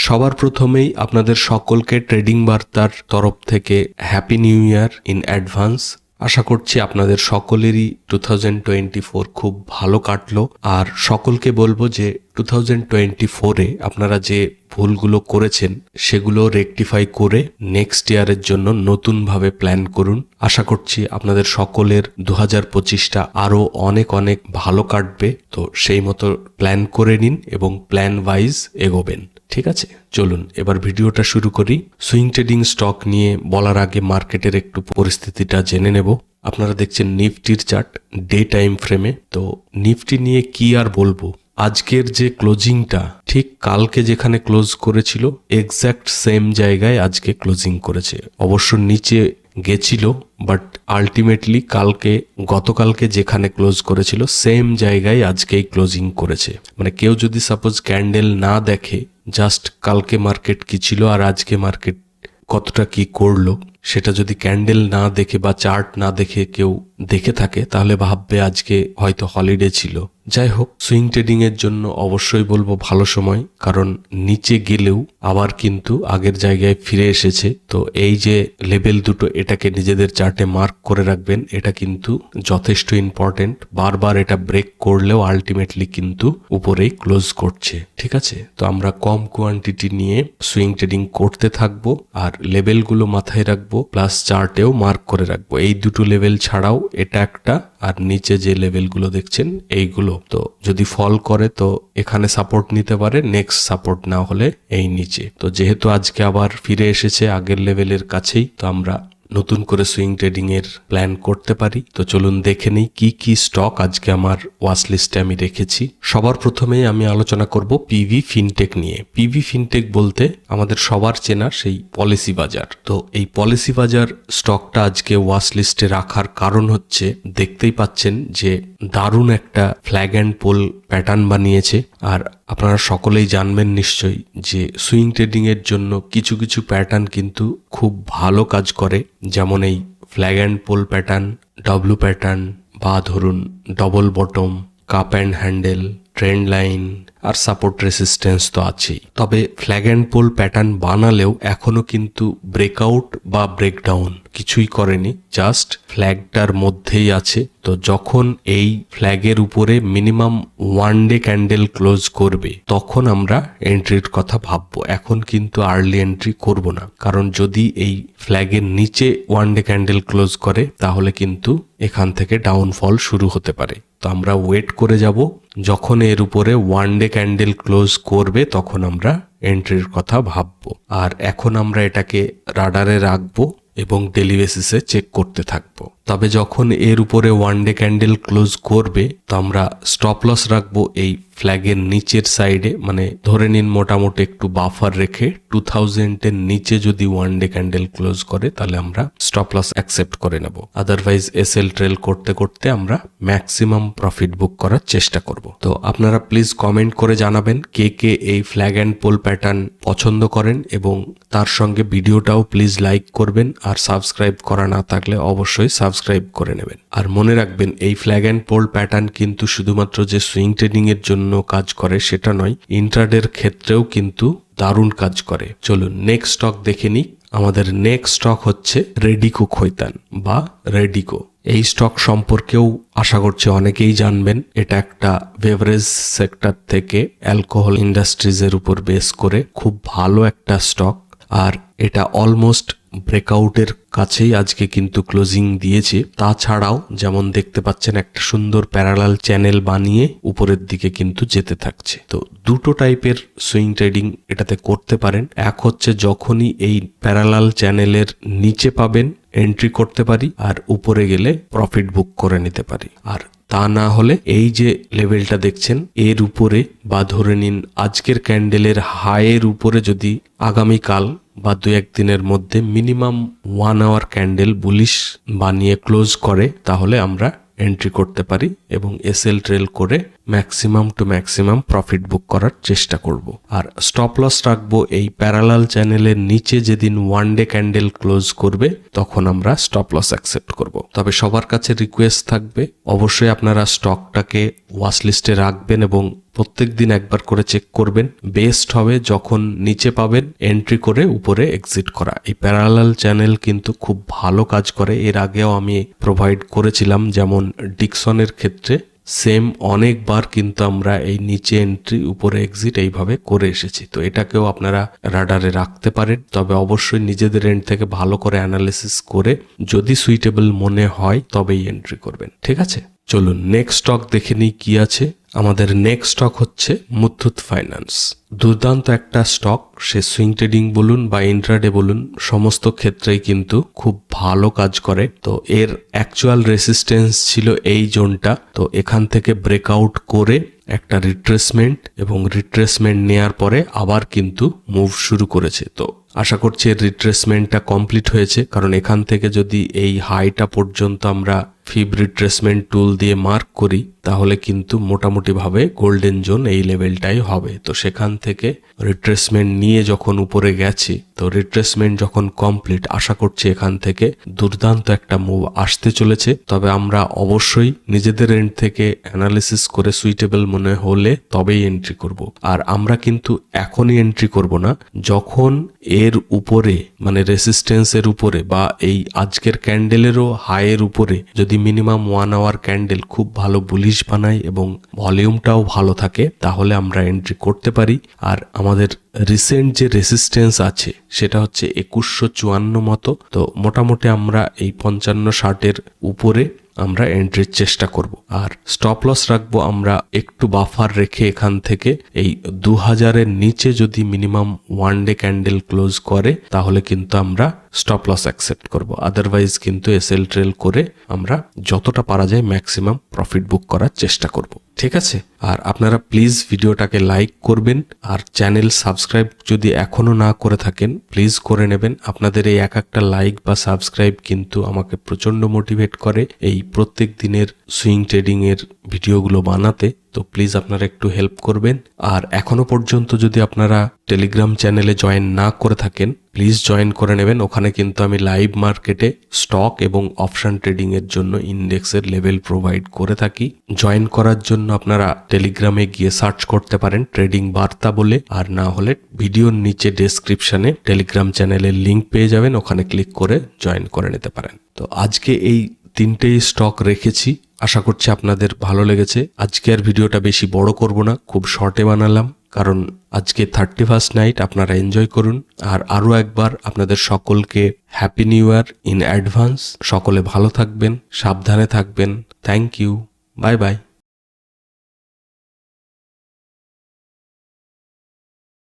সবার প্রথমেই আপনাদের সকলকে ট্রেডিং বার্তার তরফ থেকে happy new year in advance. আশা করছি আপনাদের সকলেরই 2024 খুব ভালো কাটলো। আর সকলকে বলবো যে 2024-এ আপনারা যে ভুলগুলো করেছেন সেগুলো রেকটিফাই করে নেক্সট ইয়ারের জন্য নতুনভাবে প্ল্যান করুন। আশা করছি আপনাদের সকলের 2025টা আরও অনেক অনেক ভালো কাটবে। তো সেই মতো প্ল্যান করে নিন এবং প্ল্যান ওয়াইজ এগোবেন। ঠিক আছে, চলুন এবার ভিডিওটা শুরু করি। সুইং ট্রেডিং স্টক নিয়ে বলার আগে মার্কেটের একটু পরিস্থিতিটা জেনে নেব। আপনারা দেখছেন নিফটির চার্ট ডে টাইম ফ্রেমে। তো নিফটি নিয়ে কি আর বলবো, আজকের যে ক্লোজিংটা ঠিক কালকে যেখানে ক্লোজ করেছিল এক্স্যাক্ট সেম জায়গায় আজকে ক্লোজিং করেছে। অবশ্য নিচে গেছিল, বাট আলটিমেটলি গতকালকে যেখানে ক্লোজ করেছিল সেম জায়গায় আজকেই ক্লোজিং করেছে। মানে কেউ যদি সাপোজ ক্যান্ডেল না দেখে, জাস্ট কালকে মার্কেট কি ছিল আর আজকে মার্কেট কতটা কি করলো, সেটা যদি ক্যান্ডেল না দেখে বা চার্ট না দেখে কেউ দেখে থাকে তাহলে ভাববে আজকে হয়তো হলিডে ছিল। যাই হোক, সুইং ট্রেডিং এর জন্য অবশ্যই বলবো ভালো সময়, কারণ নিচে গেলেও আবার কিন্তু আগের জায়গায় ফিরে এসেছে। তো এই যে লেভেল দুটো, এটাকে নিজেদের চার্টে মার্ক করে রাখবেন। এটা কিন্তু যথেষ্ট ইম্পর্টেন্ট। বারবার এটা ব্রেক করলেও আলটিমেটলি কিন্তু উপরেই ক্লোজ করছে। ঠিক আছে, তো আমরা কম কোয়ান্টিটি নিয়ে সুইং ট্রেডিং করতে থাকবো আর লেভেলগুলো মাথায় রাখবো, প্লাস চার্টেও মার্ক করে রাখবো। এই দুটো লেভেল ছাড়াও এটা একটা, আর নিচে যে লেভেলগুলো দেখছেন এইগুলো। তো যদি ফল করে তো এখানে সাপোর্ট নিতে পারে, নেক্সট সাপোর্ট না হলে এই নিচে। তো যেহেতু আজকে আবার ফিরে এসেছে আগের লেভেলের কাছেই, তো আমরা নতুন করে সুইং ট্রেডিং এর প্ল্যান করতে পারি। তো চলুন দেখে নিই কি কি স্টক আজকে আমার ওয়াচ লিস্টে আমি রেখেছি। সবার প্রথমেই আমি আলোচনা করব পিভি ফিনটেক নিয়ে। পিভি ফিনটেক বলতে আমাদের সবার চেনা সেই পলিসি বাজার। তো এই পলিসি বাজার স্টকটা আজকে ওয়াচ লিস্টে রাখার কারণ হচ্ছে, দেখতেই পাচ্ছেন যে দারুণ একটা ফ্ল্যাগ অ্যান্ড পোল প্যাটার্ন বানিয়েছে। আর আপনারা সকলেই জানবেন নিশ্চয়ই যে সুইং ট্রেডিং এর জন্য কিছু কিছু প্যাটার্ন কিন্তু খুব ভালো কাজ করে, যেমন এই flag and pole pattern, W pattern, বা ধরুন double bottom, cup and handle, trend line আর সাপোর্ট রেসিস্টেন্স তো আছেই। তবে ফ্ল্যাগ অ্যান্ড পোল প্যাটার্ন বানালেও এখনো কিন্তু ব্রেকআউট বা ব্রেকডাউন কিছুই করেনি, জাস্ট ফ্ল্যাগটার মধ্যেই আছে। তো যখন এই ফ্ল্যাগের উপরে minimum one day candle close করবে তখন আমরা এন্ট্রির কথা ভাববো। এখন কিন্তু আর্লি এন্ট্রি করব না, কারণ যদি এই ফ্ল্যাগের নিচে ওয়ান ডে ক্যান্ডেল ক্লোজ করে তাহলে কিন্তু এখান থেকে ডাউনফল শুরু হতে পারে। তো আমরা ওয়েট করে যাব, যখন এর উপরে ওয়ান ডে ক্যান্ডেল ক্লোজ করবে তখন আমরা এন্ট্রির কথা ভাববো। আর এখন আমরা এটাকে রাডারে রাখবো এবং ডেলি বেসিসে চেক করতে থাকবো। তবে যখন এর উপরে ওয়ান ডে ক্যান্ডেল ক্লোজ করবে তো আমরা স্টপ লস রাখবো এই ফ্ল্যাগের নিচের সাইডে, মানে ধরে নিন মোটামুটি একটু বাফার রেখে 2000-এর নিচে যদি ওয়ান ডে ক্যান্ডেল ক্লোজ করে তাহলে আমরা স্টপ লস অ্যাকসেপ্ট করে নেব। আদারওয়াইজ এসএল ট্রেল করতে করতে আমরা ম্যাক্সিমাম প্রফিট বুক করার চেষ্টা করব। তো আপনারা প্লিজ কমেন্ট করে জানাবেন কে কে এই ফ্ল্যাগ অ্যান্ড পোল প্যাটার্ন পছন্দ করেন, এবং তার সঙ্গে ভিডিওটাও প্লিজ লাইক করবেন। আর সাবস্ক্রাইব করা না থাকলে অবশ্যই সাবস্ক্রাইব করে নেবেন। আর মনে রাখবেন এই ফ্ল্যাগ অ্যান্ড পোল প্যাটার্ন কিন্তু শুধুমাত্র যে সুইং ট্রেডিং এর জন্য কাজ করে সেটা নয়, ইন্ট্রাডের ক্ষেত্রেও কিন্তু দারুণ কাজ করে। চলুন নেক্সট স্টক দেখে নিই। আমাদের নেক্সট স্টক হচ্ছে রেডিকো খৈতান বা রেডিকো। এই স্টক সম্পর্কেও আশা করছি অনেকেই জানবেন। এটা একটা বেভারেজ সেক্টর থেকে অ্যালকোহল ইন্ডাস্ট্রিজের উপর বেস করে খুব ভালো একটা স্টক। আর এটা অলমোস্ট ব্রেকআউটের কাছেই আজকে কিন্তু ক্লোজিং দিয়েছে। তাছাড়াও যেমন দেখতে পাচ্ছেন একটা সুন্দর প্যারালাল চ্যানেল বানিয়ে উপরের দিকে কিন্তু যেতে থাকছে। তো দুটো টাইপের সুইং ট্রেডিং এটাতে করতে পারেন। এক হচ্ছে যখনই এই প্যারালাল চ্যানেলের নিচে পাবেন এন্ট্রি করতে পারি, আর উপরে গেলে প্রফিট বুক করে নিতে পারি। আর তা না হলে এই যে লেভেলটা দেখছেন এর উপরে, বা ধরে নিন আজকের ক্যান্ডেলের হাইয়ের উপরে যদি আগামীকাল বা 2-1 দিনের মধ্যে মিনিমাম 1 আওয়ার ক্যান্ডেল বুলিশ বানিয়ে ক্লোজ করে তাহলে আমরা এন্ট্রি করতে পারি এবং এসএল ট্রেল করে maximum to maximum profit book করার চেষ্টা করব। আর স্টপ লস রাখবো এই প্যারালাল চ্যানেলের নিচে যেদিন ওয়ান ডে ক্যান্ডেল ক্লোজ করবে তখন আমরা স্টপ লস অ্যাকসেপ্ট করব। তবে সবার কাছে রিকোয়েস্ট থাকবে অবশ্যই আপনারা স্টকটাকে ওয়াচ লিস্টে রাখবেন এবং প্রত্যেক দিন একবার করে চেক করবেন। বেস্ট হবে যখন নিচে পাবেন এন্ট্রি করে উপরে এক্সিট করা। এই প্যারালাল চ্যানেল কিন্তু খুব ভালো কাজ করে, এর আগেও আমি প্রোভাইড করেছিলাম, যেমন ডিকসনের ক্ষেত্রে সেম অনেকবার কিন্তু আমরা এই নিচে এন্ট্রি উপরে এক্সিট এইভাবে করে এসেছি। তো এটাকেও আপনারা রাডারে রাখতে পারেন, তবে অবশ্যই নিজেদের এন্ড থেকে ভালো করে অ্যানালিসিস করে যদি সুইটেবল মনে হয় তবেই এন্ট্রি করবেন। ঠিক আছে, চলুন নেক্সট স্টক দেখে নিই কি আছে। আমাদের নেক্সট স্টক হচ্ছে মুথুট ফাইন্যান্স। দুর্দান্ত একটা স্টক, সে সুইং ট্রেডিং বলুন বা ইন্ট্রাডে বলুন সমস্ত ক্ষেত্রেই কিন্তু খুব ভালো কাজ করে। তো এর অ্যাকচুয়াল রেসিস্টেন্স ছিল এই জোনটা, তো এখান থেকে ব্রেকআউট করে একটা রিট্রেসমেন্ট এবং রিট্রেসমেন্ট নেয়ার পরে আবার কিন্তু মুভ শুরু করেছে। তো আশা করছি এর রিট্রেসমেন্টটা কমপ্লিট হয়েছে, কারণ এখান থেকে যদি এই হাইটা পর্যন্ত আমরা ফিব রিট্রেসমেন্ট টুল দিয়ে মার্ক করি তাহলে কিন্তু মোটামুটিভাবে গোল্ডেন জোন এই লেভেলটাই হবে। তো সেখান থেকে রিট্রেসমেন্ট নিয়ে যখন উপরে গেছি, তো রিট্রেসমেন্ট যখন কমপ্লিট, আশা করছি এখান থেকে দুর্দান্ত একটা মুভ আসতে চলেছে। তবে আমরা অবশ্যই নিজেদের এন্ড থেকে অ্যানালিসিস করে সুইটেবল মনে হলে তবেই এন্ট্রি করব। আর আমরা কিন্তু এখনই এন্ট্রি করব না, যখন এর উপরে মানে রেসিস্টেন্সের উপরে বা এই আজকের ক্যান্ডেলেরও হাইয়ের উপরে যদি মিনিমাম 1 আওয়ার ক্যান্ডেল খুব ভালো বুলিশ বানায় এবং ভলিউমটাও ভালো থাকে তাহলে আমরা এন্ট্রি করতে পারি। আর আমাদের রিসেন্ট যে রেসিস্টেন্স আছে সেটা হচ্ছে 2154 মতো। তো মোটামুটি আমরা এই 55-60-এর উপরে আমরা এন্ট্রির চেষ্টা করব। আর স্টপ লস রাখবো আমরা একটু বাফার রেখে এখান থেকে এই 2000-এর নিচে যদি minimum one day candle close করে তাহলে কিন্তু আমরা স্টপ লস অ্যাকসেপ্ট করব। আদারওয়াইজ কিন্তু এসএল ট্রেল করে আমরা যতটা পারা যায় ম্যাক্সিমাম প্রফিট বুক করার চেষ্টা করব। ঠিক আছে, আর আপনারা প্লিজ ভিডিওটাকে লাইক করবেন আর চ্যানেল সাবস্ক্রাইব যদি এখনো না করে থাকেন প্লিজ করে নেবেন। আপনাদের এই একটা লাইক বা সাবস্ক্রাইব কিন্তু আমাকে প্রচন্ড মোটিভেট করে এই প্রত্যেক দিনের সুইং ট্রেডিং এর ভিডিওগুলো বানাতে। তো প্লিজ আপনারা একটু হেল্প করবেন। আর এখনো পর্যন্ত যদি আপনারা টেলিগ্রাম চ্যানেলে জয়েন না করে থাকেন প্লিজ জয়েন করে নেবেন। ওখানে কিন্তু আমি লাইভ মার্কেটে স্টক এবং অপশন ট্রেডিং এর জন্য ইন্ডেক্সের লেভেল প্রোভাইড করে থাকি। জয়েন করার জন্য আপনারা টেলিগ্রামে গিয়ে সার্চ করতে পারেন ট্রেডিং বার্তা বলে, আর না হলে ভিডিওর নিচে ডেসক্রিপশনে টেলিগ্রাম চ্যানেলের লিংক পেয়ে যাবেন, ওখানে ক্লিক করে জয়েন করে নিতে পারেন। তো আজকে এই 3টেই স্টক রেখেছি, আশা করছি আপনাদের ভালো লেগেছে। আজকে আর ভিডিওটা বেশি বড় করব না, খুব শর্টে বানালাম, কারণ আজকে 31st নাইট, আপনারা এনজয় করুন। আর আরও একবার আপনাদের সকলকে happy new year in advance. সকলে ভালো থাকবেন, সাবধানে থাকবেন। Thank you, bye by.